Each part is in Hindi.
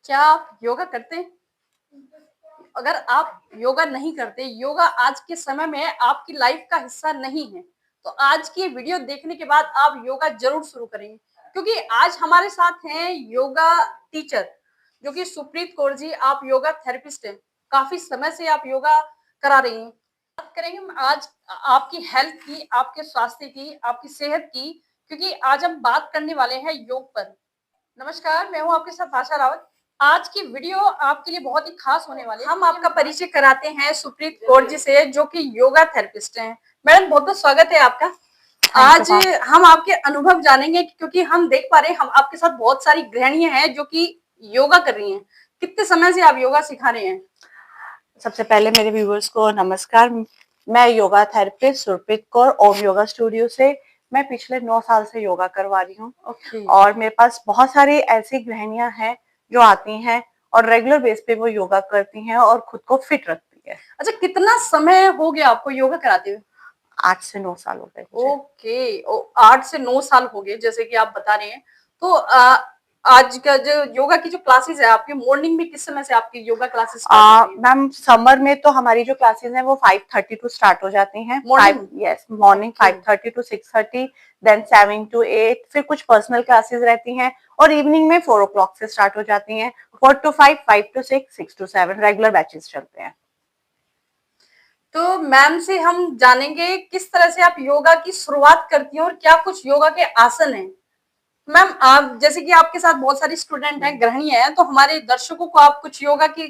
क्या आप योगा करते हैं? अगर आप योगा नहीं करते, योगा आज के समय में आपकी लाइफ का हिस्सा नहीं है, तो आज की वीडियो देखने के बाद आप योगा ज़रूर शुरू करेंगे। क्योंकि आज हमारे साथ हैं योगा टीचर, जो कि सुप्रीत कौर जी, आप योगा थेरेपिस्ट हैं। काफ़ी समय से आप योगा करा रही हैं। बात करेंगे हम आज आपकी हेल्थ की, आपके स्वास्थ्य की, आपकी सेहत की, क्योंकि आज हम बात करने वाले हैं योग पर। नमस्कार, मैं हूँ आपके साथ आशा रावत। आज की वीडियो आपके लिए बहुत ही खास होने वाली है। हम आपका परिचय कराते हैं सुप्रीत कौर जी से, जो कि योगा थेरेपिस्ट हैं। मैडम, बहुत-बहुत स्वागत है आपका। आज हम आपके अनुभव जानेंगे, क्योंकि हम देख पा रहे हैं हम आपके साथ बहुत सारी गृहिणियां हैं जो कि योगा कर रही हैं। कितने समय से आप योगा सिखा रहे हैं? सबसे पहले मेरे व्यूवर्स को नमस्कार। मैं योगा थेरेपिस्ट सुरप्रीत कौर ओम योगा स्टूडियो से मैं पिछले 9 साल से योगा करवा रही हूँ। और मेरे पास बहुत सारी ऐसी गृहिणियां हैं जो आती हैं और रेगुलर बेस पे वो योगा करती हैं और खुद को फिट रखती है। अच्छा, कितना समय हो गया आपको योगा कराते हुए? 8 से 9 साल हो गए मुझे। ओके, 8 से 9 साल हो गए, जैसे कि आप बता रहे हैं। तो आज का जो योगा की जो क्लासेस है आपके, मॉर्निंग में किस समय से आपकी योगा क्लासेस स्टार्ट होती है? मैम, समर में तो हमारी जो क्लासेस हैं वो 5:30 टू स्टार्ट हो जाती हैं। मॉर्निंग 5:30 टू 6:30, देन 7 to 8, फिर कुछ पर्सनल क्लासेस रहती हैं और इवनिंग में 4 o'clock से स्टार्ट हो जाती हैं। 4 to 5, 5 to 6, 6 to 7 regular batches चलते हैं। तो मैम से हम जानेंगे किस तरह से आप योगा की शुरुआत करती हैं और क्या कुछ योगा के आसन हैं। मैम, आप जैसे कि आपके साथ बहुत सारी स्टूडेंट हैं, गृहिणियां हैं, तो हमारे दर्शकों को आप कुछ योगा की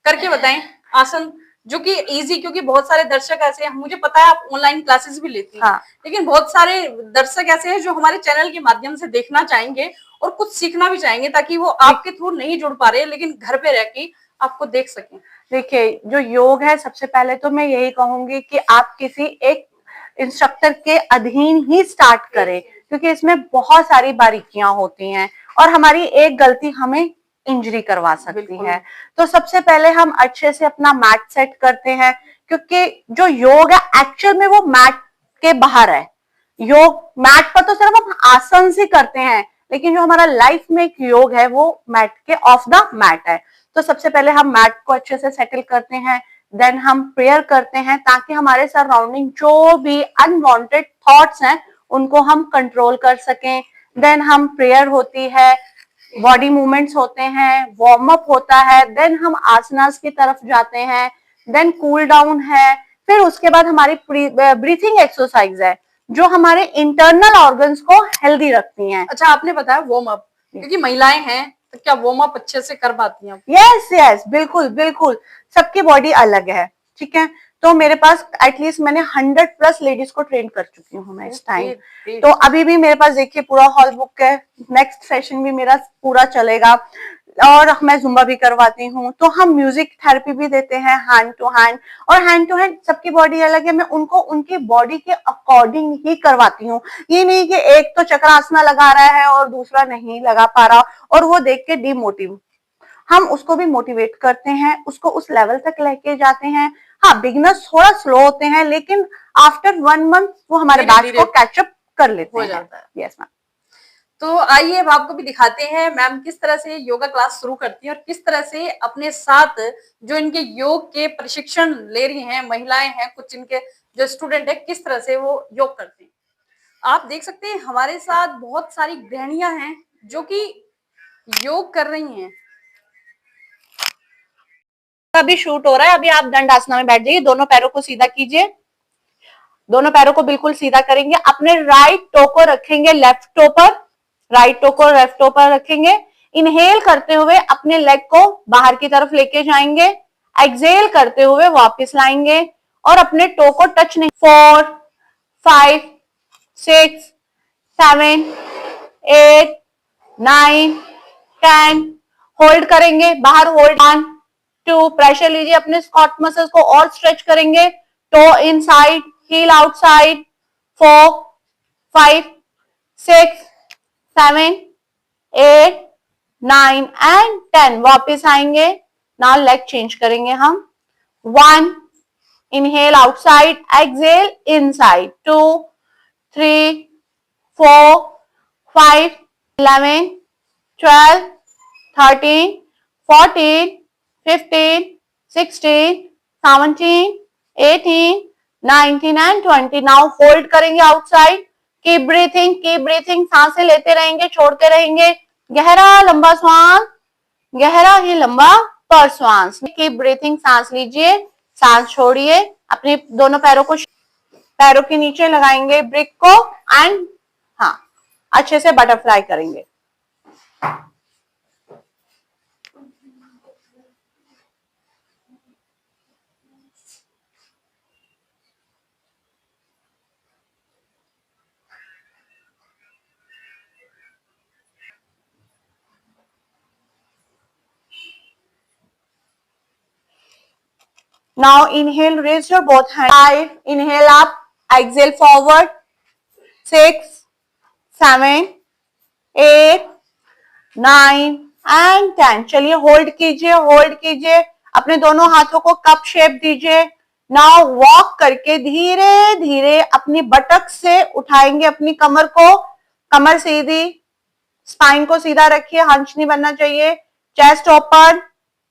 करके बताएं आसन, जो कि इजी, क्योंकि बहुत सारे दर्शक ऐसे हैं, मुझे पता है आप ऑनलाइन क्लासेस भी लेती हैं। हाँ। लेकिन बहुत सारे दर्शक ऐसे हैं जो हमारे चैनल के माध्यम से देखना चाहेंगे और कुछ सीखना भी चाहेंगे, ताकि वो आपके थ्रू नहीं जुड़ पा रहे, लेकिन घर पे रह के आपको देख सकें। देखिए, जो योग है, सबसे पहले तो मैं यही कहूंगी कि आप किसी एक इंस्ट्रक्टर के अधीन ही स्टार्ट करें, क्योंकि इसमें बहुत सारी बारीकियां होती हैं और हमारी एक गलती हमें इंजरी करवा सकती है। तो सबसे पहले हम अच्छे से अपना मैट सेट करते हैं, क्योंकि जो योग है एक्चुअल में वो मैट के बाहर है। योग मैट पर तो सिर्फ हम आसन से करते हैं, लेकिन जो हमारा लाइफ में एक योग है वो मैट के ऑफ द मैट है। तो सबसे पहले हम मैट को अच्छे से सेटल करते हैं, देन हम प्रेयर करते हैं ताकि हमारे सराउंडिंग जो भी अनवांटेड थॉट्स हैं उनको हम कंट्रोल कर सकें। देन हम प्रेयर होती है, बॉडी मूवमेंट्स होते हैं, वार्म अप होता है, देन हम आसनास की तरफ जाते हैं, देन कूल डाउन है, फिर उसके बाद हमारी ब्रीथिंग एक्सरसाइज है जो हमारे इंटरनल ऑर्गन्स को हेल्दी रखती हैं। अच्छा, आपने बताया वार्म अप, क्योंकि महिलाएं हैं, तो क्या वार्म अप अच्छे से कर पाती हैं? यस, बिल्कुल बिल्कुल, सबकी बॉडी अलग है, ठीक है। तो मेरे पास एटलीस्ट मैंने 100+ लेडीज को ट्रेन कर चुकी हूँ मैं इस टाइम। तो अभी भी मेरे पास देखिए पूरा हॉल बुक है, नेक्स्ट सेशन भी मेरा पूरा चलेगा और मैं जुम्बा भी करवाती हूँ। तो हम म्यूजिक थेरेपी भी देते हैं हैंड टू हैंड, और हैंड टू हैंड सबकी बॉडी अलग है, मैं उनको उनकी बॉडी के अकॉर्डिंग ही करवाती हूँ। ये नहीं कि एक तो चक्रासना लगा रहा है और दूसरा नहीं लगा पा रहा और वो देख के डिमोटिव। हम उसको भी मोटिवेट करते हैं, उसको उस लेवल तक लेके जाते हैं। हाँ, बिगिनर्स थोड़ा स्लो होते हैं, लेकिन आफ्टर 1 मंथ वो हमारे बैच को कैचअप कर लेते हैं। Yes ma'am. तो आइए अब आपको भी दिखाते हैं मैम किस तरह से योगा क्लास शुरू करती हैं और किस तरह से अपने साथ जो इनके योग के प्रशिक्षण ले रही हैं महिलाएं हैं, कुछ इनके जो स्टूडेंट है, किस तरह से वो योग करते हैं। आप देख सकते हैं हमारे साथ बहुत सारी गृहिणियां हैं जो कि योग कर रही हैं। अभी शूट हो रहा है, अभी आप दंडासना में बैठ जाइए, दोनों पैरों को सीधा कीजिए, दोनों पैरों को बिल्कुल सीधा करेंगे, अपने राइट टो को रखेंगे लेफ्ट टो पर, राइट टो को लेफ्ट टो पर रखेंगे। इनहेल करते हुए अपने लेग को बाहर की तरफ लेके जाएंगे, एक्सहेल करते हुए वापस लाएंगे और अपने टो को टच नहीं। 4, 5, 6, 7, 8, 9, 10 होल्ड करेंगे, बाहर होल्ड। 1, 2 प्रेशर लीजिए, अपने स्क्वाट मसल्स को और स्ट्रेच करेंगे, toe inside, heel outside. 4, 5, 6, 7, 8, 9 and 10 वापस आएंगे। नाउ लेग चेंज करेंगे हम। 1 inhale outside, exhale inside. 2, 3, 4, 5, 11, 12, 13, 14, 15, 16, 17, 18, 19 and 20. Now hold करेंगे outside. Keep breathing. सांसें लेते रहेंगे, छोड़ते रहेंगे. गहरा लंबा श्वास, गहरा ही लंबा पर श्वास. Keep breathing. सांस लीजिए, सांस छोड़िए. अपने दोनों पैरों के नीचे लगाएंगे ब्रिक को एंड हाँ अच्छे से बटरफ्लाई करेंगे. Now inhale, raise your both hands. 5, inhale up, exhale forward. 6, 7, 8, 9 and 10. चलिए होल्ड कीजिए. अपने दोनों हाथों को कप शेप दीजिए. नाउ वॉक करके धीरे धीरे अपनी बटक से उठाएंगे अपनी कमर को. कमर सीधी, स्पाइन को सीधा रखिए, हंच नहीं बनना चाहिए. चेस्ट ओपन,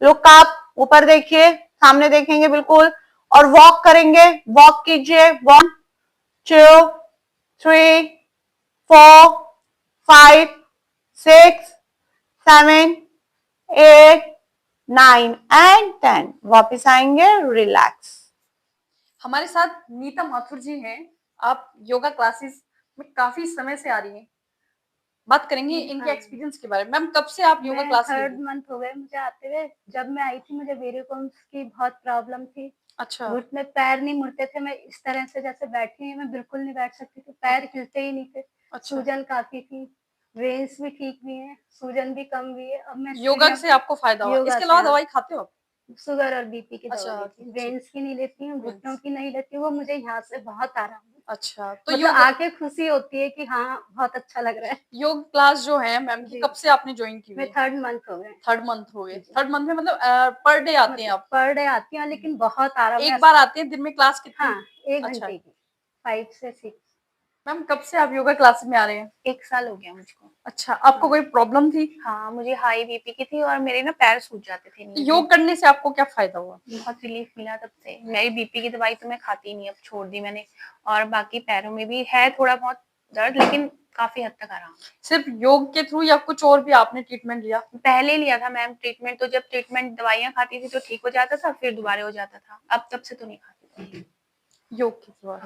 लुक अप, ऊपर देखिए, सामने देखेंगे बिल्कुल. और वॉक करेंगे. वॉक कीजिए. 1, 2, 3, 4, 5, 6, 7, 8, 9 and 10. वापिस आएंगे. रिलैक्स. हमारे साथ नीता माथुर जी हैं. आप योगा क्लासेस में काफी समय से आ रही हैं. बात करेंगे इनके एक्सपीरियंस के बारे में. मैम, कब से आप योगा क्लास ले रही थर्ड मंथ हो गए मुझे आते हुए. जब मैं आई थी मुझे वेरिकोम्स की बहुत प्रॉब्लम थी. अच्छा. घुटने पैर नहीं मुड़ते थे. मैं इस तरह से जैसे बैठी हूँ मैं बिल्कुल नहीं बैठ सकती थी. पैर हिलते ही नहीं थे. अच्छा. सूजन काफी थी. वेन्स भी ठीक हुई है, सूजन भी कम हुई है. अब मैं योगा से आपको फायदा हुआ. योगा इसके से, अलावा हाँ. दवाई खाते हो आप? शुगर और बीपी की अच्छा, दवा लेती हूँ. अच्छा. वेन्स की नहीं लेती हूँ, घुटनों की नहीं लेती हूँ. वो मुझे यहाँ से बहुत आराम है. अच्छा. तो मतलब योग आके खुशी होती है कि हाँ बहुत अच्छा लग रहा है. योग क्लास जो है मैम की जी. कब से आपने ज्वाइन की हुई मैं है? थर्ड मंथ हो गए. थर्ड मंथ हो गए. जी. थर्ड मंथ में मतलब पर डे आते हैं आप? पर डे आती हूँ लेकिन बहुत आराम है. एक बार आते हैं दिन में क्लास कितनी? हाँ, 1 अच्छा. घंटे की, 5 से 6. मैम, कब से आप योगा क्लास में आ रहे हैं? 1 साल हो गया मुझको. अच्छा. आपको कोई प्रॉब्लम थी? हाँ, मुझे हाई बीपी की थी और मेरे ना पैर सूज जाते थे. योग करने से आपको क्या फायदा हुआ? बहुत रिलीफ मिला तब से. मेरी बीपी की दवाई तो मैं खाती नहीं, अब छोड़ दी मैंने. और बाकी पैरों में भी है थोड़ा बहुत दर्द, लेकिन काफी हद तक आराम. सिर्फ योग के थ्रू या कुछ और भी आपने ट्रीटमेंट लिया? पहले लिया था मैम ट्रीटमेंट. तो जब ट्रीटमेंट दवाइयाँ खाती थी तो ठीक हो जाता था, फिर दोबारा हो जाता था. अब तब से तो नहीं खाती. योग के थ्रू.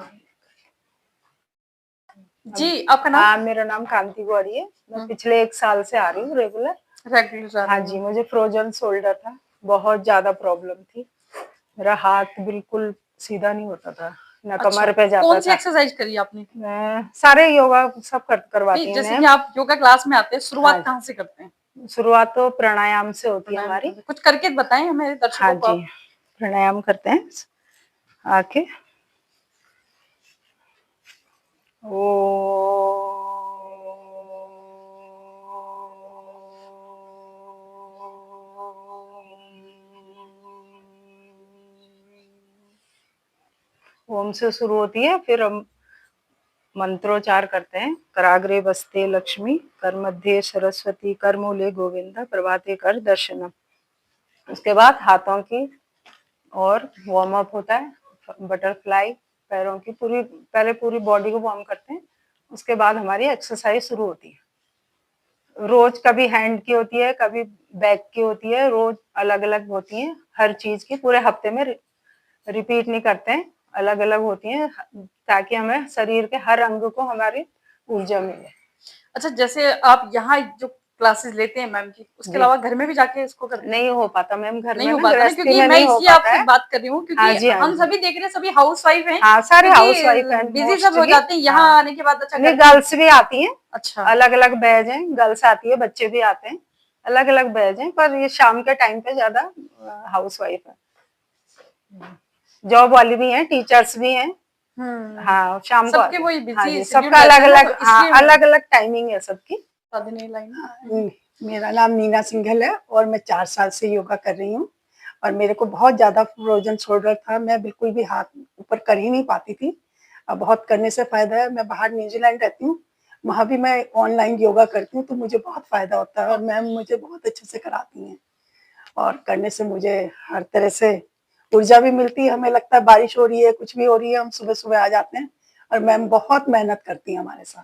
जी, आपका नाम? हाँ, मेरा नाम कांति गौरी है. मैं पिछले 1 साल से आ रही हूँ रेगुलर. हाँ जी. मुझे फ्रोजन शोल्डर था, बहुत ज्यादा प्रॉब्लम थी. मेरा हाथ बिल्कुल सीधा नहीं होता था, ना कमर पे जाता था. कौन सी एक्सरसाइज करी आपने? मैं सारे योगा सब करवाती हूँ. जैसे कि आप योगा क्लास में आते हैं, शुरुआत कहाँ से करते हैं? शुरुआत तो प्राणायाम से होती है हमारी. कुछ करके बताएं हमें दर्शकों को. हाँ जी, प्राणायाम करते हैं आके. ओम से शुरू होती है, फिर हम मंत्रोच्चार करते हैं. कराग्रे बस्ते लक्ष्मी, कर मध्य सरस्वती, कर मूले गोविंदा, प्रभाते कर दर्शनम. उसके बाद हाथों की और वार्म अप होता है. बटरफ्लाई, पैरों की पहले पूरी बॉडी को वार्म करते हैं. उसके बाद हमारी एक्सरसाइज शुरू होती है. रोज कभी हैंड की होती है, कभी बैक की होती है. रोज अलग अलग होती है. हर चीज की पूरे हफ्ते में रिपीट नहीं करते हैं, अलग अलग होती हैं, ताकि हमें शरीर के हर अंग को हमारी ऊर्जा मिले. अच्छा, जैसे आप यहाँ जो क्लासेस लेते हैं मैम की, उसके अलावा घर में भी जाके इसको करते हैं? नहीं हो पाता मैम, घर नहीं में हो ना पाता ना, गृहस्थी क्योंकि में मैं नहीं हो इसलिए पाता आपसे है. बात कर रही हूँ क्योंकि हाँ जी, हाँ हम जी. सभी देख रहे हैं, सभी हाउस वाइफ हैं. हाँ, सारे हाउस वाइफ हैं. बिजी सब हो जाते हैं यहाँ आने के बाद. अच्छा, नहीं, गर्ल्स भी आती हैं. अच्छा. अलग अलग बैच हैं, गर्ल्स आती है, बच्चे भी आते हैं. अलग अलग बैच हैं, पर ये शाम के टाइम पे ज्यादा हाउस वाइफ है. जॉब वाली भी हैं, टीचर्स भी हैं. हाँ, शाम को सबके वही बिजी. हाँ जी, सबका अलग अलग, हाँ, अलग अलग टाइमिंग है सबकी. मेरा नाम नीना सिंघल है और मैं 4 साल से योगा कर रही हूँ. और मेरे को बहुत ज्यादा फ्रोजन शोल्डर था, मैं बिल्कुल भी हाथ ऊपर कर ही नहीं पाती थी. अब बहुत करने से फायदा है. मैं बाहर न्यूजीलैंड रहती हूँ, वहां भी मैं ऑनलाइन योगा करती हूँ, तो मुझे बहुत फायदा होता है. और मैम मुझे बहुत अच्छे से कराती हैं. और करने से मुझे हर तरह से ऊर्जा भी मिलती है। हमें लगता है बारिश हो रही है, कुछ भी हो रही है, हम सुबह-सुबह आ जाते हैं और मैम बहुत मेहनत करती हैं हमारे साथ।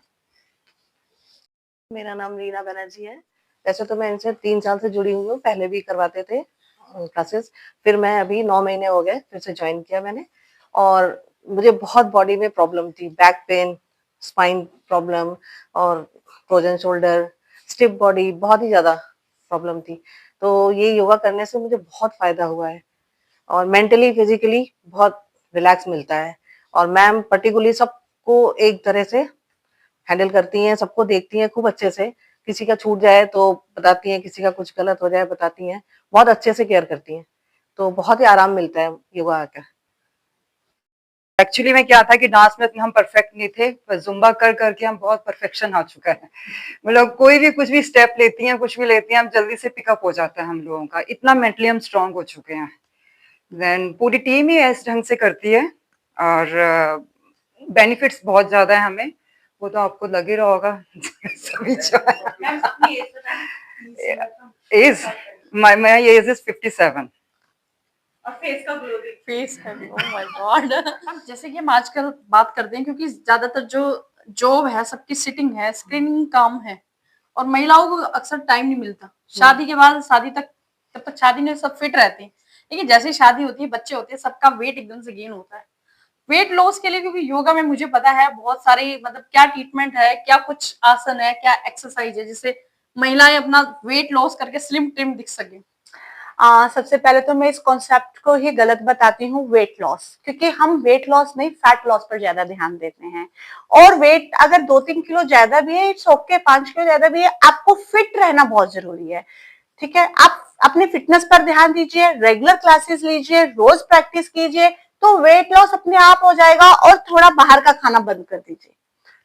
मेरा नाम रीना बनर्जी है। वैसे तो मैं इनसे 3 साल से जुड़ी हुई हूँ, पहले भी करवाते थे क्लासेस। फिर मैं अभी 9 महीने हो गए फिर से जॉइन किया मैंने। और मुझे बहुत बॉडी में प्रॉब्लम थी, बैक पेन, स्पाइन प्रॉब्लम और फ्रोजन शोल्डर, स्टिफ बॉडी, बहुत ही ज़्यादा प्रॉब्लम थी। तो ये योगा करने से मुझे बहुत फ़ायदा हुआ है और मेंटली, फिज़िकली बहुत रिलैक्स मिलता है। और मैम पर्टिकुलरली सबको एक तरह से हैंडल करती हैं, सबको देखती हैं खूब अच्छे से। किसी का छूट जाए तो बताती हैं, किसी का कुछ गलत हो जाए बताती हैं। बहुत अच्छे से केयर करती हैं। तो बहुत ही आराम मिलता है योगा आकर। एक्चुअली में क्या था कि डांस में हम परफेक्ट नहीं थे, पर जुम्बा कर करके हम बहुत परफेक्शन आ चुका है। मतलब कोई भी कुछ भी स्टेप लेती हैं, कुछ भी लेती हैं, हम जल्दी से पिकअप हो जाता है हम लोगों का। इतना मेंटली हम स्ट्रांग हो चुके हैं। देन पूरी टीम ही इस ढंग से करती है और बेनिफिट्स बहुत ज्यादा है हमें, वो तो आपको लग ही रहा होगा। सभी age my age is 57। Face है, ओह माय गॉड। जैसे कि हम आजकल बात करते हैं, क्योंकि ज्यादातर जो जॉब है सबकी सिटिंग है, स्क्रीनिंग काम है, और महिलाओं को अक्सर टाइम नहीं मिलता। शादी के बाद, शादी तक, जब तक शादी में सब फिट रहते हैं, लेकिन जैसे ही शादी होती है, बच्चे होते हैं, सबका वेट एकदम से गेन होता है। वेट लॉस के लिए, क्योंकि योगा में मुझे पता है बहुत सारे, मतलब क्या ट्रीटमेंट है, क्या कुछ आसन है, क्या एक्सरसाइज है, जिससे महिलाएं अपना वेट लॉस करके स्लिम ट्रिम दिख सके। सबसे पहले तो मैं इस कॉन्सेप्ट को ही गलत बताती हूँ, वेट लॉस, क्योंकि हम वेट लॉस नहीं, फैट लॉस पर ज्यादा ध्यान देते हैं। और वेट अगर 2-3 किलो ज्यादा भी है, इट्स ओके, 5 किलो ज्यादा भी है, आपको फिट रहना बहुत जरूरी है। ठीक है, आप अपने फिटनेस पर ध्यान दीजिए, रेगुलर क्लासेस लीजिए, रोज प्रैक्टिस कीजिए, तो वेट लॉस अपने आप हो जाएगा। और थोड़ा बाहर का खाना बंद कर दीजिए,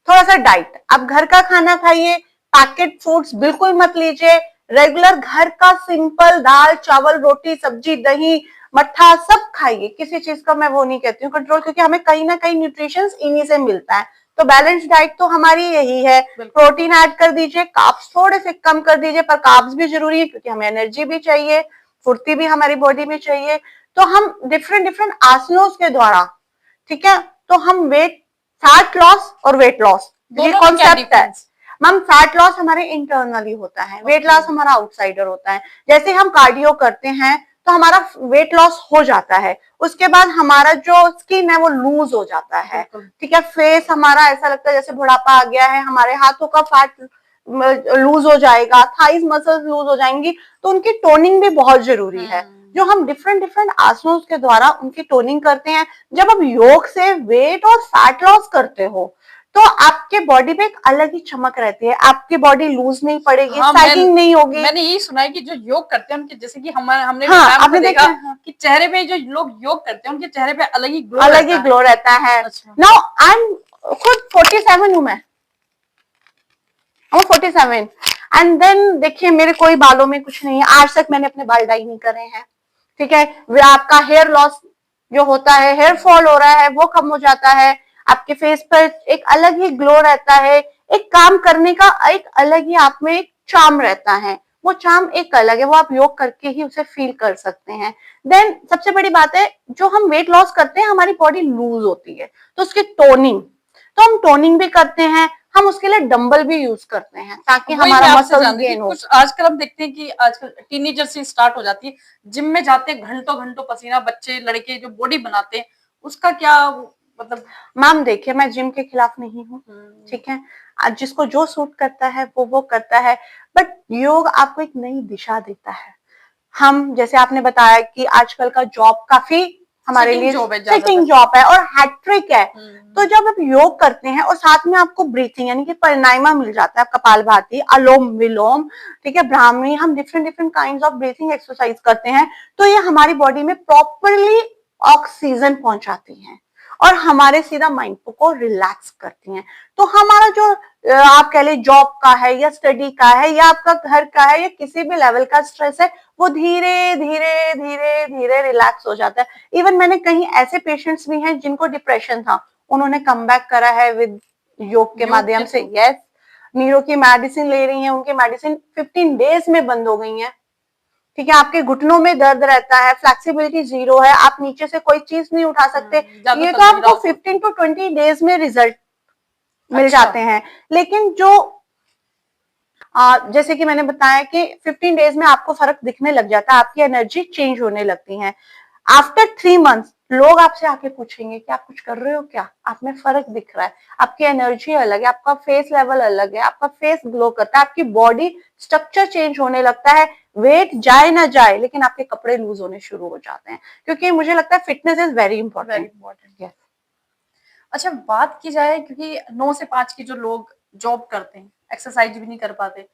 थोड़ा सा डाइट, आप घर का खाना खाइए, पैकेट फूड्स बिल्कुल मत लीजिए। रेगुलर घर का सिंपल दाल चावल रोटी सब्जी दही मट्ठा सब खाइए। किसी चीज का मैं वो नहीं कहती हूँ कंट्रोल, क्योंकि हमें कहीं ना कहीं न्यूट्रिशंस इन्हीं से मिलता है। तो बैलेंस डाइट तो हमारी यही है। प्रोटीन ऐड कर दीजिए, कार्ब्स थोड़े से कम कर दीजिए, पर कार्ब्स भी जरूरी है क्योंकि हमें एनर्जी भी चाहिए, फुर्ती भी हमारी बॉडी में चाहिए। तो हम डिफरेंट डिफरेंट आसनों के द्वारा, ठीक है, तो हम वेट, फैट लॉस और वेट लॉस, ये दोनों में क्या कॉन्सेप्ट है। difference? मैम फैट लॉस हमारे इंटरनली होता है, वेट लॉस हमारा आउटसाइडर होता है। जैसे हम कार्डियो करते हैं तो हमारा वेट लॉस हो जाता है, उसके बाद हमारा जो स्किन है वो लूज हो जाता है। ठीक है, फेस हमारा ऐसा लगता है जैसे बुढ़ापा आ गया है, हमारे हाथों का फैट लूज हो जाएगा, थाइज मसल्स लूज हो जाएंगी, तो उनकी टोनिंग भी बहुत जरूरी है, जो हम डिफरेंट डिफरेंट आसनों के द्वारा उनकी टोनिंग करते हैं। जब आप योग से वेट और फैट लॉस करते हो तो आपके बॉडी पे एक अलग ही चमक रहती है, आपकी बॉडी लूज नहीं पड़ेगी, हाँ, सैगिंग नहीं होगी। मैंने यही सुना है कि जो योग करते हैं उनके, जैसे कि हमने हाँ, मैम को आपने देखा देखा है। कि चेहरे पे जो लोग योग करते हैं उनके चेहरे पे अलग ही ग्लो रहता है। अच्छा। नाउ आई एम खुद 47 हूँ मैं, 47 एंड देन देखिए मेरे कोई बालों में कुछ नहीं है, आज तक मैंने अपने बाल डाई नहीं करे हैं। ठीक है, वे आपका हेयर लॉस जो होता है, हेयर फॉल हो रहा है, वो कम हो जाता है। आपके फेस पर एक अलग ही ग्लो रहता है, एक काम करने का एक अलग ही आप में एक चार्म रहता है, वो चार्म एक अलग है, वो आप योग करके ही उसे फील कर सकते हैं। देन सबसे बड़ी बात है, जो हम वेट लॉस करते हैं हमारी बॉडी लूज होती है, तो उसकी टोनिंग, तो हम टोनिंग भी करते हैं, हम उसके लिए डंबल भी यूज करते हैं ताकि वही हमारा मैं आपसे मसल जान रही थी। गेन हो। कुछ आजकल हम देखते हैं कि आजकल टीनेजर से स्टार्ट हो जाती है, जिम में जाते हैं, घंटों घंटों पसीना, बच्चे लड़के जो बॉडी बनाते हैं, उसका क्या मतलब? मैम देखिए मैं जिम के खिलाफ नहीं हूँ, ठीक है, आज जिसको जो सूट करता है वो करता है, बट योग आपको एक नई दिशा देता है। हम जैसे आपने बताया कि आजकल का जॉब काफी हमारे Sitting लिए job है ज्यादातर। सिटिंग जॉब है और हैट्रिक है। तो जब आप योग करते हैं और साथ में आपको ब्रीथिंग यानी कि प्राणायाम मिल जाता है, कपालभाति, अलोम विलोम, ठीक है, ब्राह्मणी, हम different different kind of breathing exercise करते हैं, तो ये हमारी बॉडी में प्रॉपरली ऑक्सीजन पहुंचाती हैं और हमारे सीधा माइंड को रिलैक्स करती हैं। तो हमारा जो आप कह ले जॉब का है या स्टडी का है या आपका घर का है या किसी भी लेवल का स्ट्रेस है, वो धीरे धीरे धीरे धीरे रिलैक्स हो जाता है। इवन मैंने कहीं ऐसे पेशेंट्स भी हैं जिनको डिप्रेशन था, उन्होंने कम बैक करा है विद योग के माध्यम से। यस, नीरो की मेडिसिन ले रही हैं, उनकी मेडिसिन 15 डेज में बंद हो गई है। ठीक है, आपके घुटनों में दर्द रहता है, फ्लेक्सिबिलिटी जीरो है, आप नीचे से कोई चीज नहीं उठा सकते, ज्यादातर ये तो आपको महिलाओं को। 15 to 20 डेज में रिजल्ट मिल अच्छा। जाते हैं। लेकिन जो जैसे कि मैंने बताया कि 15 डेज में आपको फर्क दिखने लग जाता है, आपकी एनर्जी चेंज होने लगती है। आफ्टर 3 मंथ्स लोग आपसे आके पूछेंगे कि आप कुछ कर रहे हो क्या, आप में फर्क दिख रहा है, आपकी एनर्जी अलग है, आपका फेस लेवल अलग है, आपका फेस ग्लो करता है, आपकी बॉडी स्ट्रक्चर चेंज होने लगता है, वेट जाए ना जाए लेकिन आपके कपड़े लूज होने शुरू हो जाते हैं, क्योंकि मुझे लगता है fitness is very very important. Important. अच्छा, बात की जाए क्योंकि 9 से 5 की जो लोग जॉब करते हैं, एक्सरसाइज भी नहीं कर पाते,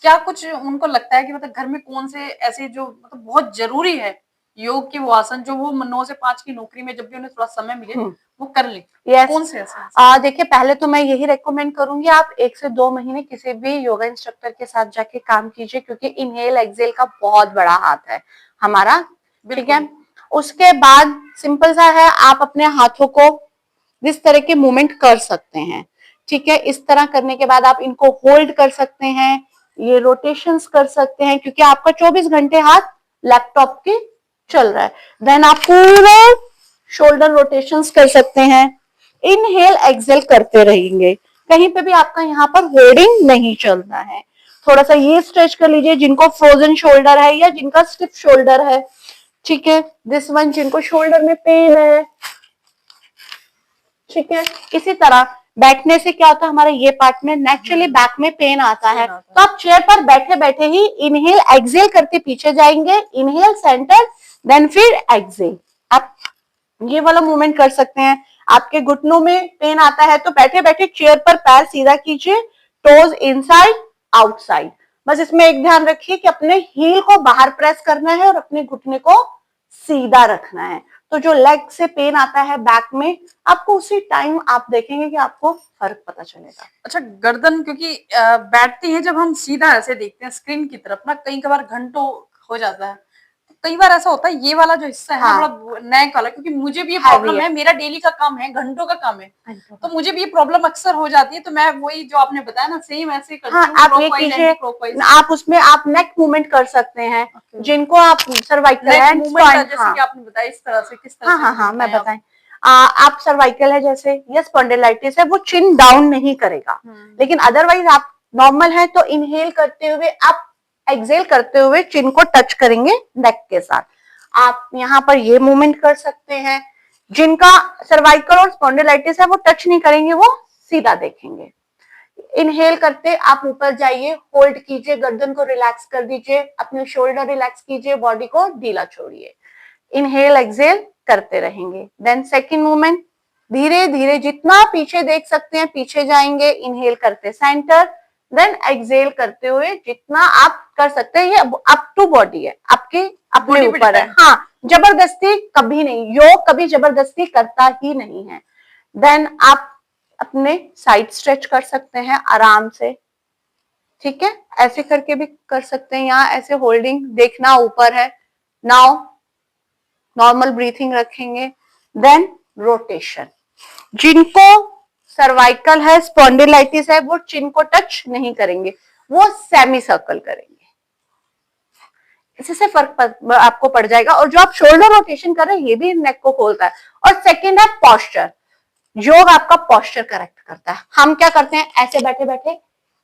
क्या कुछ उनको लगता है कि मतलब घर में कौन से ऐसे जो मतलब बहुत जरूरी है योग के वो आसन जो वो 9 से 5 की नौकरी में जब भी उन्हें थोड़ा समय मिले वो कर ले? यस, कौन से आसन? देखिए पहले तो मैं यही रेकमेंड करूंगी आप 1 से 2 महीने किसी भी योगा इंस्ट्रक्टर के साथ जाके काम कीजिए, क्योंकि इनहेल एक्सेल का बहुत बड़ा हाथ है हमारा, ठीक है। उसके बाद सिंपल सा है, आप अपने हाथों को इस तरह के मूवमेंट कर सकते हैं, ठीक है। इस तरह करने के बाद आप इनको होल्ड कर सकते हैं, ये रोटेशंस कर सकते हैं, क्योंकि आपका 24 घंटे हाथ लैपटॉप के चल रहा है। देन आप पूरे शोल्डर रोटेशंस कर सकते हैं, इनहेल एक्सेल करते रहेंगे, कहीं पे भी आपका यहाँ पर होल्डिंग नहीं चलना है। थोड़ा सा ये स्ट्रेच कर लीजिए जिनको फ्रोजन शोल्डर है या जिनका स्टिफ शोल्डर है, ठीक है। दिस वन जिनको शोल्डर में पेन है, ठीक है। इसी तरह बैठने से क्या होता है, हमारे ये पार्ट में नेचुरली बैक में पेन आता है, तो आप चेयर पर बैठे बैठे ही इनहेल एक्सेल करके पीछे जाएंगे, इनहेल सेंटर देन फिर एक्सेल, आप ये वाला मूवमेंट कर सकते हैं। आपके घुटनों में पेन आता है तो बैठे बैठे चेयर पर पैर सीधा कीजिए, टोज इनसाइड आउटसाइड, बस इसमें एक ध्यान रखिए कि अपने हील को बाहर प्रेस करना है और अपने घुटने को सीधा रखना है। तो जो लेग से पेन आता है बैक में, आपको उसी टाइम आप देखेंगे कि आपको फर्क पता चलेगा। अच्छा, गर्दन क्योंकि बैठते हैं जब हम सीधा ऐसे देखते हैं स्क्रीन की तरफ ना, कई बार घंटों हो जाता है, तो कई बार ऐसा होता है ये वाला जो हिस्सा है ना, हाँ। बड़ा नेक वाला, क्योंकि मुझे भी ये Heavy प्रॉब्लम है। है, मेरा डेली का काम है, घंटों का काम है, तो मुझे भी ये प्रॉब्लम अक्सर हो जाती है, तो मैं वही जो आपने बताया ना सेम ऐसे करती हाँ, हूँ, आप ये clockwise, कीजिए, anti-clockwise। आप उसमें आप नेक मूवमेंट कर सकते हैं, जिनको आप सर्वाइकल नेक है, मूवमेंट जैसे कि आपने बताया इस तरह से, किस तरह हाँ से हाँ हाँ मैं बताएं आप? बताएं, आप सर्वाइकल है जैसे या स्पॉन्डिलाइटिस है, वो चिन डाउन नहीं करेगा, लेकिन अदरवाइज आप नॉर्मल है तो इनहेल करते हुए आप एक्सेल करते हुए चिन को टच करेंगे नेक के साथ। आप यहाँ पर ये मूवमेंट कर सकते हैं, जिनका सर्वाइकल और स्पॉन्डिलाइटिस है वो टच नहीं करेंगे, वो सीधा देखेंगे। इनहेल करते आप ऊपर जाइए, होल्ड कीजिए, गर्दन को रिलैक्स कर दीजिए, अपने शोल्डर रिलैक्स कीजिए, बॉडी को ढीला छोड़िए, इनहेल एक्सेल करते रहेंगे। देन सेकंड मूवमेंट, धीरे धीरे जितना पीछे देख सकते हैं पीछे जाएंगे, इनहेल करते सेंटर, देन एक्सेल करते हुए जितना आप कर सकते हैं, ये अप टू बॉडी है, आपके अपने Body पे ऊपर है। depend। हाँ, जबरदस्ती कभी नहीं, योग कभी जबरदस्ती करता ही नहीं है। देन आप अपने साइड स्ट्रेच कर सकते हैं आराम से, ठीक है, ऐसे करके भी कर सकते हैं, यहाँ ऐसे होल्डिंग देखना ऊपर है। नाउ नॉर्मल ब्रीथिंग रखेंगे, देन रोटेशन, जिनको सर्वाइकल है, स्पॉन्डिलाइटिस है, वो चिन को टच नहीं करेंगे, वो सेमी सर्कल करेंगे, इससे फर्क आपको पड़ जाएगा। और जो आप शोल्डर रोटेशन कर रहे हैं ये भी नेक को खोलता है। और सेकंड है पॉस्चर, योग आपका पॉस्चर करेक्ट करता है। हम क्या करते हैं, ऐसे बैठे बैठे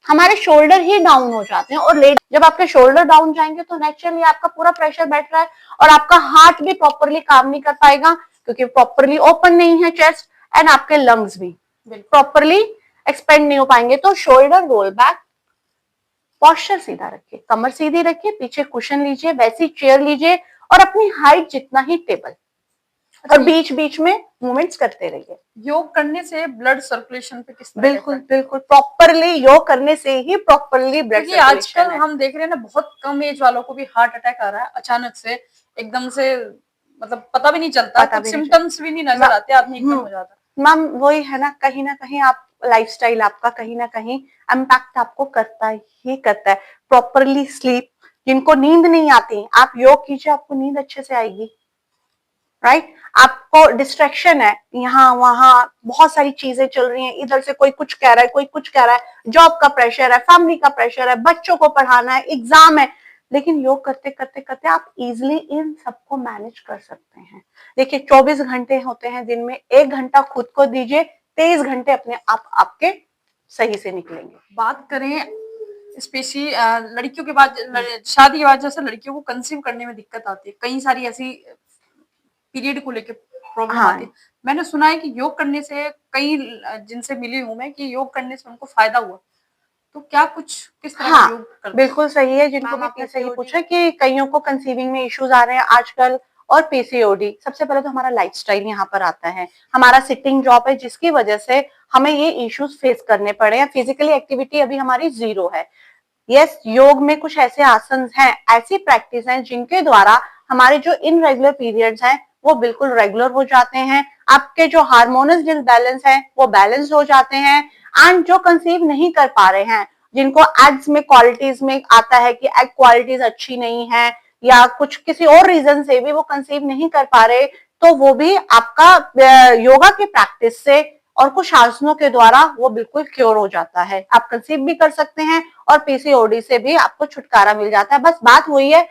हमारे शोल्डर ही डाउन हो जाते हैं, और जब आपके शोल्डर डाउन जाएंगे तो नेचुरली आपका पूरा प्रेशर बैठ रहा है और आपका हार्ट भी प्रॉपरली काम नहीं कर पाएगा, क्योंकि प्रॉपरली ओपन नहीं है चेस्ट, एंड आपके लंग्स भी प्रॉपरली एक्सपेंड नहीं हो पाएंगे। तो शोल्डर रोल बैक, पॉस्चर सीधा रखिए, कमर सीधी रखिए, पीछे कुशन लीजिए, वैसी चेयर लीजिए, और अपनी हाइट जितना ही टेबल, और बीच बीच में मूवमेंट्स करते रहिए। योग करने से ब्लड सर्कुलेशन पे किस तरह बिल्कुल बिल्कुल, प्रॉपरली योग करने से ही प्रॉपरली ब्लड क्योंकि आजकल हम देख रहे हैं ना बहुत कम एज वालों को भी हार्ट अटैक आ रहा है अचानक से, एकदम से, मतलब पता भी नहीं चलता, कुछ सिम्टम्स भी नहीं नजर आते, आदमी एकदम हो जाता है। मैम वही है ना, कहीं ना कहीं आप लाइफस्टाइल आपका कहीं ना कहीं इम्पैक्ट आपको करता ही करता है। प्रॉपरली स्लीप, जिनको नींद नहीं आती, आप योग कीजिए, आपको नींद अच्छे से आएगी, राइट। आपको डिस्ट्रैक्शन है, यहाँ वहां बहुत सारी चीजें चल रही हैं, इधर से कोई कुछ कह रहा है, कोई कुछ कह रहा है, जॉब का प्रेशर है, फैमिली का प्रेशर है, बच्चों को पढ़ाना है, एग्जाम है, लेकिन योग करते करते करते आप इजिली इन सबको मैनेज कर सकते हैं। देखिए 24 घंटे होते हैं दिन में, 1 घंटा खुद को दीजिए, 23 घंटे अपने आप आपके सही से निकलेंगे। बात करें स्पेशली लड़कियों के बाद, शादी के बाद जैसे लड़कियों को कंसीव करने में दिक्कत आती है, कई सारी ऐसी पीरियड को लेकर प्रॉब्लम हाँ। आती है। मैंने सुना है कि योग करने से, कई जिनसे मिली हूं मैं, कि योग करने से उनको फायदा हुआ। तो क्या कुछ किस तरह का हाँ, योग करते हैं? बिल्कुल सही है। जिनको मैम, भी आपने सही PCOD पूछा कि कईयों को कंसीविंग में इश्यूज आ रहे हैं आजकल, और पीसीओडी। सबसे पहले तो हमारा लाइफस्टाइल यहाँ पर आता है, हमारा सिटिंग जॉब है, जिसकी वजह से हमें ये इश्यूज फेस करने पड़े हैं। फिजिकली एक्टिविटी अभी हमारी 0 है। यस, योग में कुछ ऐसे आसन हैं, ऐसी प्रैक्टिस हैं जिनके द्वारा हमारे जो इनरेगुलर पीरियड्स हैं वो बिल्कुल रेगुलर हो जाते हैं। आपके जो हार्मोनल डिसबैलेंस है वो बैलेंस हो जाते हैं। एंड जो कंसीव नहीं कर पा रहे हैं, जिनको एग्स में क्वालिटीज में आता है कि एग क्वालिटीज अच्छी नहीं है, या कुछ किसी और रीजन से भी वो कंसीव नहीं कर पा रहे, तो वो भी आपका योगा की प्रैक्टिस से और कुछ आसनों के द्वारा वो बिल्कुल क्योर हो जाता है। आप कंसीव भी कर सकते हैं और पीसीओडी से भी आपको छुटकारा मिल जाता है। बस बात वही है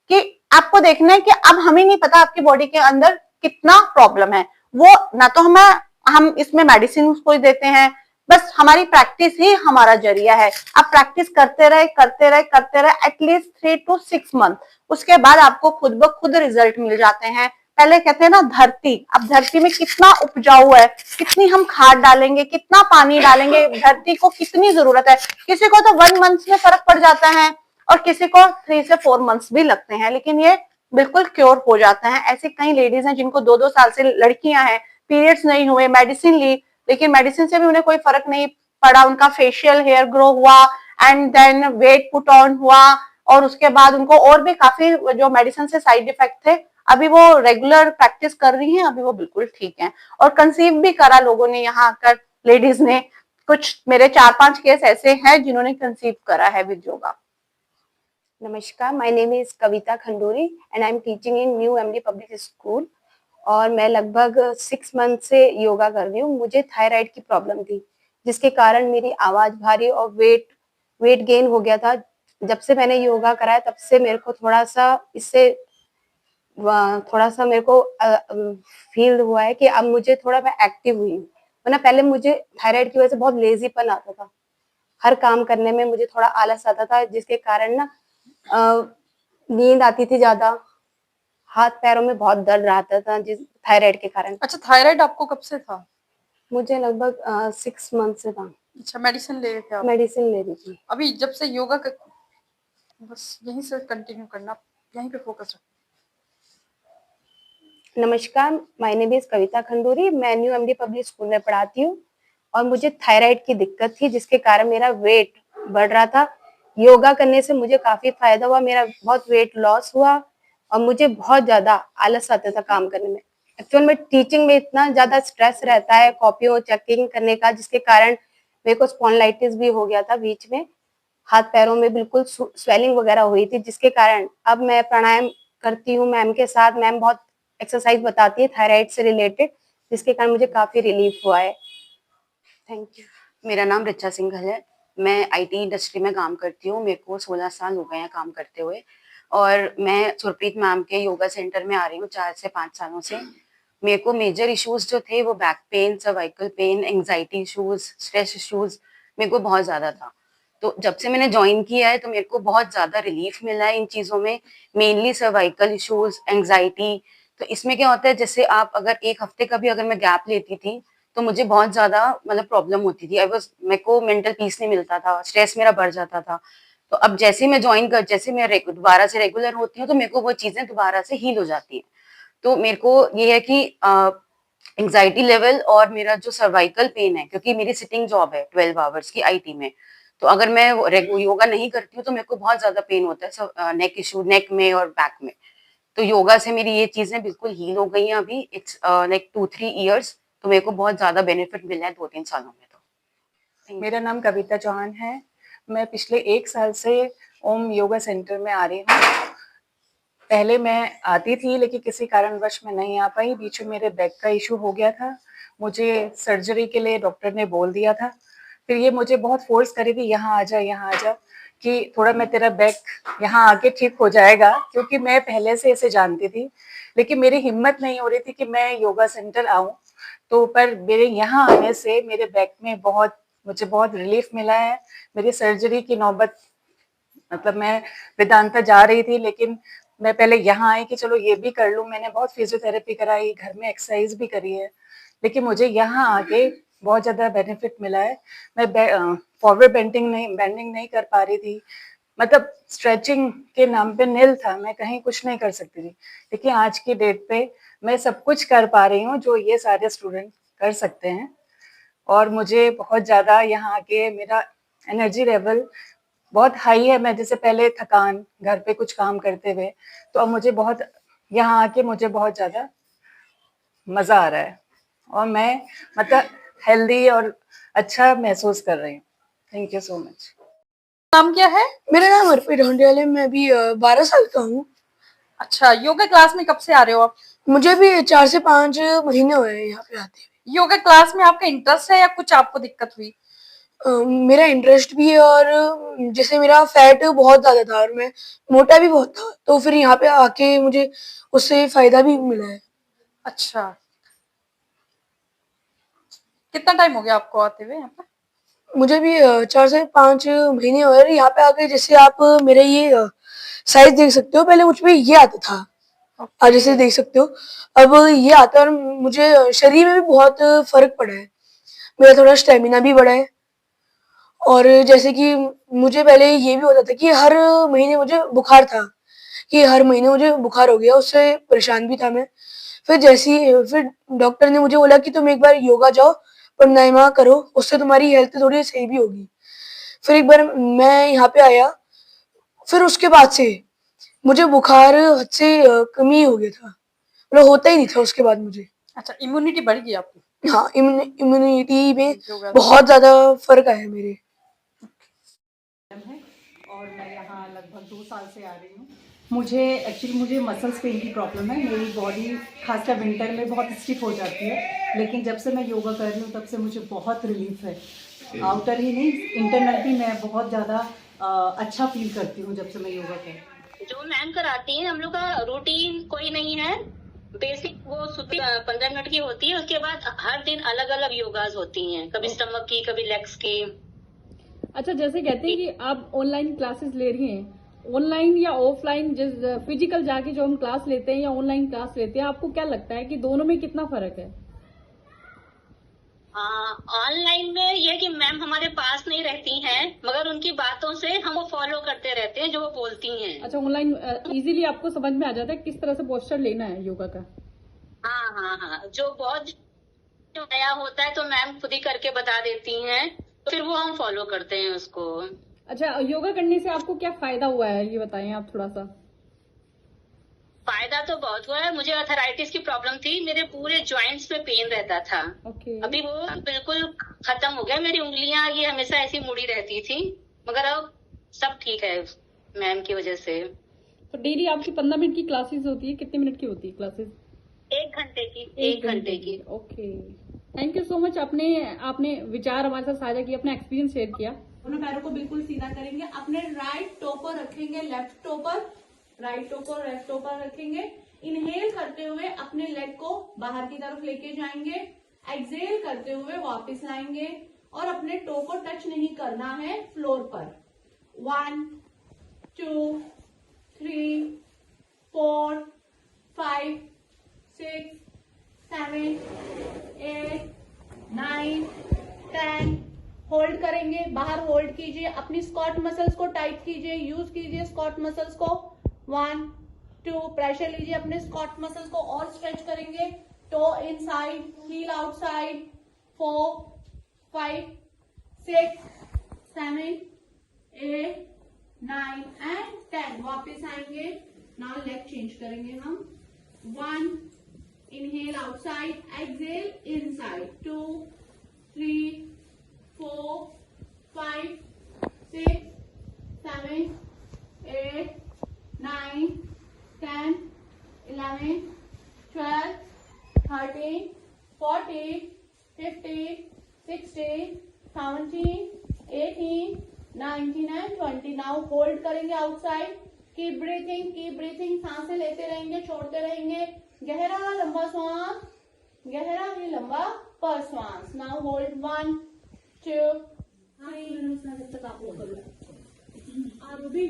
कि आपको देखना है कि अब हमें नहीं पता आपकी बॉडी के अंदर कितना प्रॉब्लम है, वो ना तो हम इसमें मेडिसिन को देते हैं, बस हमारी प्रैक्टिस ही हमारा जरिया है। आप प्रैक्टिस करते रहे एटलीस्ट 3 to 6 मंथ, उसके बाद आपको खुद ब खुद रिजल्ट मिल जाते हैं। पहले कहते हैं ना धरती, अब धरती में कितना उपजाऊ है, कितनी हम खाद डालेंगे, कितना पानी डालेंगे, धरती को कितनी जरूरत है। किसी को तो 1 मंथ में फर्क पड़ जाता है और किसी को 3 से 4 मंथ्स भी लगते हैं, लेकिन ये बिल्कुल क्योर हो जाता है। ऐसे कई लेडीज हैं जिनको 2-2 साल से, लड़कियां हैं, पीरियड्स नहीं हुए, मेडिसिन ली, लेकिन मेडिसिन से भी उन्हें कोई फर्क नहीं पड़ा। उनका फेशियल हेयर ग्रो हुआ and then weight put on हुआ, और उसके बाद उनको और भी काफी जो मेडिसिन से साइड इफेक्ट थे, अभी वो रेगुलर प्रैक्टिस कर रही हैं, अभी वो बिल्कुल ठीक हैं। और कंसीव भी करा लोगों ने यहाँ आकर, लेडीज ने। कुछ मेरे 4-5 केस ऐसे हैं जिन्होंने कंसीव करा है विद योगा। नमस्कार, my name is Kavita Khanduri and I am teaching in new MD public school. और मैं लगभग 6 मंथ से योगा कर रही हूँ। मुझे थायराइड की प्रॉब्लम थी, जिसके कारण मेरी आवाज भारी और वेट गेन हो गया था। जब से मैंने योगा कराया तब से मेरे को थोड़ा सा मेरे को फील हुआ है कि अब मुझे थोड़ा मैं एक्टिव हुई हूँ। वरना पहले मुझे थायराइड की वजह से बहुत लेजीपन आता था, हर काम करने में मुझे थोड़ा आलस आता था, जिसके कारण ना नींद आती थी ज्यादा, हाथ पैरों में बहुत दर्द रहता था जिस थायराइड के कारण। अच्छा, थायराइड आपको कब से था? मुझे लगभग 6 मंथ से था। अच्छा, मेडिसिन ले रहे थे आप? मेडिसिन ले रही थी। अभी जब से योगा कर, बस यहीं से कंटिन्यू करना, यहीं पे फोकस रखना। नमस्कार, माय नेम इज कविता खंडूरी। मैं न्यू एमडी पब्लिक स्कूल में पढ़ाती हूँ और मुझे थायराइड की दिक्कत थी, जिसके कारण मेरा वेट बढ़ रहा था। योगा करने से मुझे काफी फायदा हुआ, मेरा बहुत वेट लॉस हुआ और मुझे बहुत ज्यादा आलस आता था काम करने में। एक्चुअल में टीचिंग में इतना ज्यादा स्ट्रेस रहता है कॉपियों चेकिंग करने का, जिसके कारण मेरे को स्पॉन्डिलाइटिस भी हो गया था बीच में, हाथ पैरों में बिल्कुल स्वेलिंग वगैरह हुई थी, जिसके कारण अब मैं प्राणायाम करती हूँ मैम के साथ। मैम बहुत एक्सरसाइज बताती है थायराइड से रिलेटेड, जिसके कारण मुझे काफी रिलीफ हुआ है। Thank you. मेरा नाम रिचा सिंघल है। मैं आईटी इंडस्ट्री में काम करती हूँ। मेरे को 16 साल हो गए हैं काम करते हुए, और मैं सुरप्रीत मैम के योगा सेंटर में आ रही हूँ 4 से 5 सालों से। मेरे को मेजर इश्यूज जो थे वो back pain, cervical pain, anxiety issues, stress issues मेरे को बहुत ज्यादा था। तो जब से मैंने ज्वाइन किया है तो मेरे को बहुत ज्यादा रिलीफ मिला है इन चीजों में, मेनली सर्वाइकल इश्यूज, एंग्जाइटी। तो इसमें क्या होता है, जैसे आप अगर 1 हफ्ते का भी अगर मैं गैप लेती थी तो मुझे बहुत ज्यादा मतलब प्रॉब्लम होती थी। मेरे को मेंटल पीस नहीं मिलता था, स्ट्रेस मेरा बढ़ जाता था। तो अब जैसे मैं जैसे मैं दोबारा से रेगुलर होती हूँ तो मेरे को वो चीजें दोबारा से हील हो जाती है। तो मेरे को ये है कि एंग्जाइटी लेवल और मेरा जो सर्वाइकल पेन है, क्योंकि मेरी सिटिंग जॉब है 12 आवर्स की आईटी में, तो अगर मैं योगा नहीं करती हूँ तो मेरे को बहुत ज्यादा पेन होता है नेक इशू, नेक में और बैक में। तो योगा से मेरी ये चीजें बिल्कुल हील हो गई हैं अभी। It's like 2-3 years. तो मेरे को बहुत ज्यादा बेनिफिट मिला है 2-3 सालों में। तो मेरा नाम कविता चौहान है। मैं पिछले 1 साल से ओम योगा सेंटर में आ रही हूँ। पहले मैं आती थी लेकिन किसी कारणवश मैं नहीं आ पाई। बीच में मेरे बैक का इशू हो गया था, मुझे सर्जरी के लिए डॉक्टर ने बोल दिया था। फिर ये मुझे बहुत फोर्स करी थी, यहाँ आ जा यहाँ आ जा, कि थोड़ा मैं तेरा बैक यहाँ आके ठीक हो जाएगा, क्योंकि मैं पहले से इसे जानती थी, लेकिन मेरी हिम्मत नहीं हो रही थी कि मैं योगा सेंटर आऊं। तो पर मेरे यहाँ आने से मेरे बैक में मुझे बहुत रिलीफ मिला है। मेरी सर्जरी की नौबत, मतलब मैं वेदांता जा रही थी, लेकिन मैं पहले यहाँ आई कि चलो ये भी कर लूँ। मैंने बहुत फिजियोथेरेपी कराई, घर में एक्सरसाइज भी करी है, लेकिन मुझे यहाँ आके बहुत ज़्यादा बेनिफिट मिला है। मैं फॉरवर्ड बेंडिंग नहीं कर पा रही थी, मतलब स्ट्रेचिंग के नाम पे नील था, मैं कहीं कुछ नहीं कर सकती थी। लेकिन आज की डेट पे मैं सब कुछ कर पा रही हूँ जो ये सारे स्टूडेंट कर सकते हैं। और मुझे बहुत ज़्यादा यहाँ आके मेरा एनर्जी लेवल बहुत हाई है। मैं जैसे पहले थकान घर पे कुछ काम करते हुए, तो अब मुझे यहाँ आके मुझे बहुत ज़्यादा मज़ा आ रहा है, और मैं मतलब हेल्दी और अच्छा महसूस कर रही हूँ। Thank you so much. नाम क्या है? मेरा नाम अर्पित ढोंडियाल है। मैं अभी 12 साल का हूँ। अच्छा, योगा क्लास में कब से आ रहे हो आप? मुझे भी 4 से 5 महीने हुए हैं यहाँ पे आते हुए। योगा क्लास में आपका इंटरेस्ट है या कुछ आपको दिक्कत हुई? मेरा इंटरेस्ट भी है, और जैसे मेरा फैट बहुत ज्यादा था और मैं मोटा भी बहुत था, तो फिर यहाँ पे आके मुझे उससे फायदा भी मिला है। अच्छा, कितना टाइम हो गया आपको आते हुए यहाँ पे? मुझे भी 4 से 5 महीने हुए हैं यहाँ पे आके। जैसे आप मेरे ये साइज देख सकते हो, पहले मुझ पे ये आता था, आज जैसे देख सकते हो अब ये आता है, और मुझे शरीर में भी बहुत फर्क पड़ा है। मेरा थोड़ा स्टेमिना भी बढ़ा है, और जैसे कि मुझे पहले ये भी होता था कि हर महीने मुझे बुखार था, कि हर महीने मुझे बुखार हो गया, उससे परेशान भी था मैं। फिर डॉक्टर ने मुझे बोला कि तुम एक बार योगा जाओ, प्राणायाम करो, उससे तुम्हारी हेल्थ थोड़ी सही भी होगी। फिर एक बार मैं यहाँ पे आया, फिर उसके बाद से मुझे बुखार हद से कम ही हो गया था, मतलब होता ही नहीं था उसके बाद मुझे। अच्छा, इम्यूनिटी बढ़ गई आपकी? हाँ, इम्यूनिटी में बहुत ज्यादा फर्क आया मेरे। और मैं यहाँ लगभग 2 साल से आ रही हूँ। मुझे मसल्स पेन की प्रॉब्लम है। मेरी बॉडी खासकर विंटर में बहुत स्टिफ हो जाती है, लेकिन जब से मैं योगा कर रही हूँ तब से मुझे बहुत रिलीफ है। आउटर ही नहीं, इंटरनल भी मैं बहुत ज़्यादा अच्छा फील करती हूँ जब से मैं योगा कर रही हूँ। जो मैम कराती हैं, हम लोग का रूटीन कोई नहीं है। बेसिक वो 15 मिनट की होती है, उसके बाद हर दिन अलग अलग योगाज होती हैं, कभी स्टमक की, कभी लेग्स की। अच्छा, जैसे कहते हैं कि आप ऑनलाइन क्लासेस ले रही हैं, ऑनलाइन या ऑफलाइन, फिजिकल जाके जो हम क्लास लेते हैं या ऑनलाइन क्लास लेते हैं, आपको क्या लगता है कि दोनों में कितना फर्क है? ऑनलाइन में यह कि मैम हमारे पास नहीं रहती हैं, मगर उनकी बातों से हम वो फॉलो करते रहते हैं जो वो बोलती हैं। अच्छा, ऑनलाइन इजीली आपको समझ में आ जाता है किस तरह से पोस्चर लेना है योगा का? हाँ, जो बहुत नया होता है तो मैम खुद ही करके बता देती हैं, तो फिर वो हम फॉलो करते हैं उसको। अच्छा, योगा करने से आपको क्या फायदा हुआ है, ये बताएं आप थोड़ा सा। फायदा तो बहुत हुआ है। मुझे अर्थराइटिस की प्रॉब्लम थी, मेरे पूरे जॉइंट्स पे पेन रहता था। अभी वो बिल्कुल खत्म हो गया। मेरी उंगलियां ये हमेशा ऐसी मुड़ी रहती थी, मगर अब सब ठीक है मैम की वजह से। तो डेली आपकी 15 मिनट की क्लासेस होती है, कितने मिनट की होती है क्लासेस? 1 घंटे की। 1 घंटे की। Okay, thank you so much. आपने विचार हमारे साथ साझा किया, अपना एक्सपीरियंस शेयर किया। दोनों पैरों को बिल्कुल सीधा करेंगे, अपने राइट टो पर रखेंगे, लेफ्ट टो पर, राइट टो को लेफ्ट टो पर रखेंगे। इनहेल करते हुए अपने लेग को बाहर की तरफ लेके जाएंगे, एक्सहेल करते हुए वापस लाएंगे, और अपने टो को टच नहीं करना है फ्लोर पर। 1 2 3 4 5 6 7 8 9 10। होल्ड करेंगे, बाहर होल्ड कीजिए, अपनी स्क्वाट मसल्स को टाइट कीजिए, यूज कीजिए स्क्वाट मसल्स को। 1 2, प्रेशर लीजिए अपने स्क्वाट मसल्स को और स्ट्रेच करेंगे। Toe inside, heel outside. 4 5 6 7 8 9 and 10। वापस आएंगे, नाउ लेग चेंज करेंगे हम। 1 inhale outside, exhale inside. 2 3 4 5 6 7 8 9 10 11 12 13 14 15 16 17 18 19 and 20. Now hold करेंगे आउटसाइड. Keep breathing. सांसें लेते रहेंगे, छोड़ते रहेंगे. गहरा लंबा श्वास, गहरा ही लंबा प्रश्वास. Now hold 1 2 3. जब तक आप लोग करो. आप भी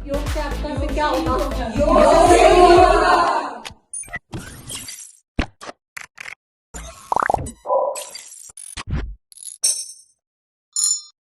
योग से आपका क्या होगा?